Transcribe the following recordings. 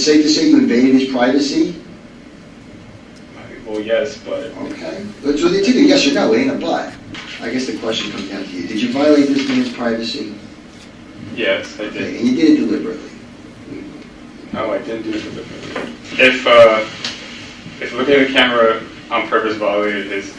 it safe to say you invaded his privacy? Well, yes, but... Okay. So it's either yes or no, it ain't a but. I guess the question comes down to you. Did you violate this man's privacy? Yes, I did. Okay, and you did it deliberately? No, I didn't do it deliberately. If looking at the camera on purpose violated his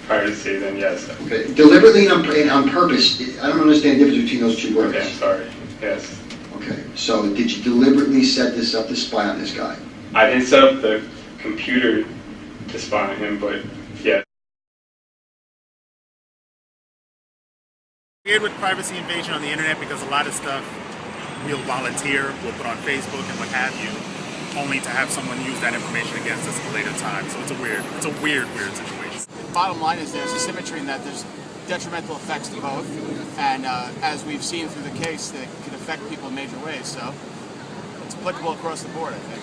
privacy, then yes. Okay. Deliberately and on purpose, I don't understand the difference between those two words. Okay, I'm sorry. Yes. Okay. So did you deliberately set this up to spy on this guy? I didn't set up the computer to spy on him, but yeah. Weird with privacy invasion on the internet because a lot of stuff we'll volunteer, we'll put on Facebook and what have you, only to have someone use that information against us at a later time. So it's a weird situation. The bottom line is there's asymmetry in that there's detrimental effects to both, and as we've seen through the case, that can affect people in major ways. So it's applicable across the board, I think.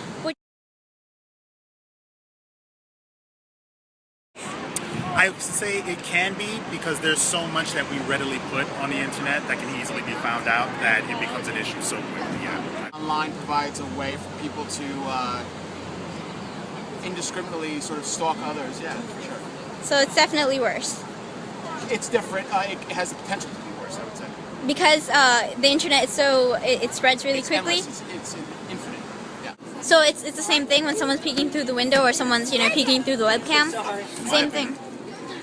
I would say it can be because there's so much that we readily put on the internet that can easily be found out that it becomes an issue so quickly. Yeah. Online provides a way for people to indiscriminately sort of stalk others. Yeah, for sure. So it's definitely worse. It's different. It has the potential to be worse, I would say. Because the internet is so it spreads really quickly. It's infinite. Yeah. So it's the same thing when someone's peeking through the window or someone's peeking through the webcam. Same thing.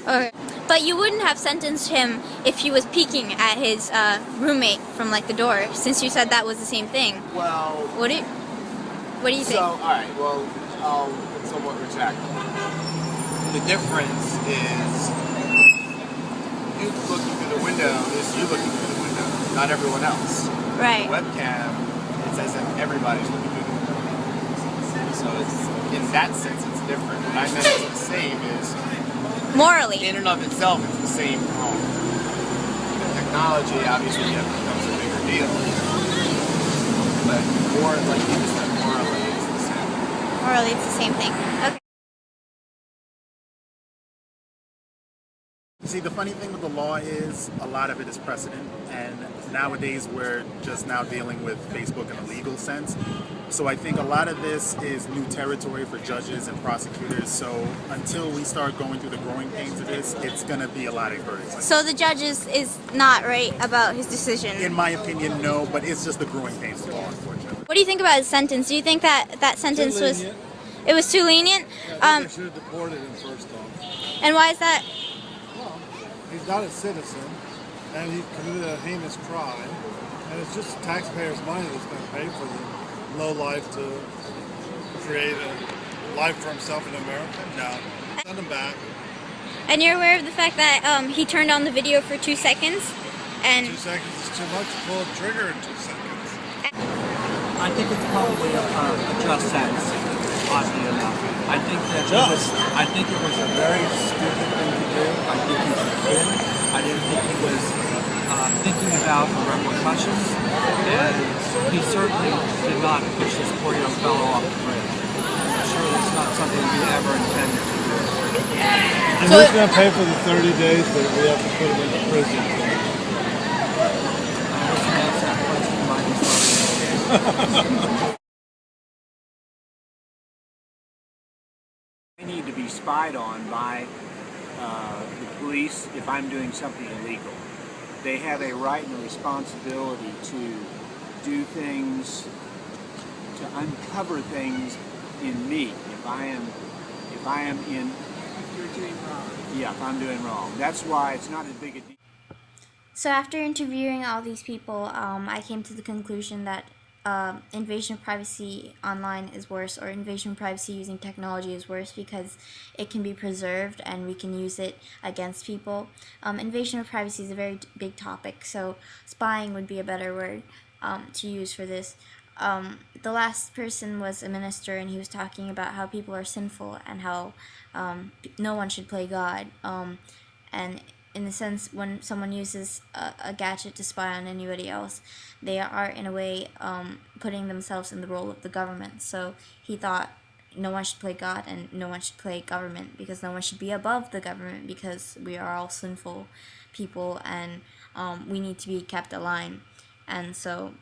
Okay. But you wouldn't have sentenced him if he was peeking at his roommate from like the door, since you said that was the same thing. Well, What do you think? So, all right. Well, I'll somewhat retract. The difference is you looking through the window is you looking through the window, not everyone else. Right. The webcam, it's as if everybody's looking through the window. So it's in that sense, it's different. What I meant it's the same is. Morally. In and of itself, it's the same wrong. Technology, obviously, becomes a bigger deal. But more, like you just said, morally, it's the same. Morally, it's the same thing. Okay. See, the funny thing with the law is a lot of it is precedent, and nowadays we're just now dealing with Facebook in a legal sense. So I think a lot of this is new territory for judges and prosecutors. So until we start going through the growing pains of this, it's going to be a lot of hurdles. So the judge is not right about his decision? In my opinion, no, but it's just the growing pains of the law, unfortunately. What do you think about his sentence? Do you think that sentence was too lenient? I think they should have deported him first off. And why is that? Well, he's not a citizen, and he committed a heinous crime, and it's just taxpayers' money that's going to pay for the low life to create a life for himself in America. No, send him back. And you're aware of the fact that he turned on the video for 2 seconds, and 2 seconds is too much to pull a trigger in 2 seconds. I think it's probably a just sentence, oddly enough. I think it was a very stupid thing to do. I think he's a kid. I didn't think he was thinking about the repercussions. And he certainly did not push this poor young fellow off the bridge. I'm sure that's not something we ever intended to do. And who's going to pay for the 30 days that we have to put him into prison for? I wasn't asked that question by his I need to be spied on by the police if I'm doing something illegal. They have a right and a responsibility to do things, to uncover things in me. If I am in, You're doing wrong. Yeah, if I'm doing wrong. That's why it's not as big a deal. so after interviewing all these people, I came to the conclusion that invasion of privacy online is worse, or invasion of privacy using technology is worse because it can be preserved and we can use it against people. Invasion of privacy is a very big topic, so spying would be a better word to use for this. The last person was a minister, and he was talking about how people are sinful and how no one should play God. And in the sense, when someone uses a gadget to spy on anybody else, they are in a way putting themselves in the role of the government. So he thought no one should play God and no one should play government, because no one should be above the government, because we are all sinful people and we need to be kept aligned. And so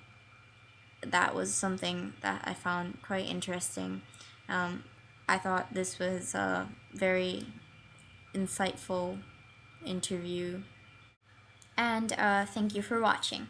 that was something that I found quite interesting. I thought this was a very insightful interview, and thank you for watching.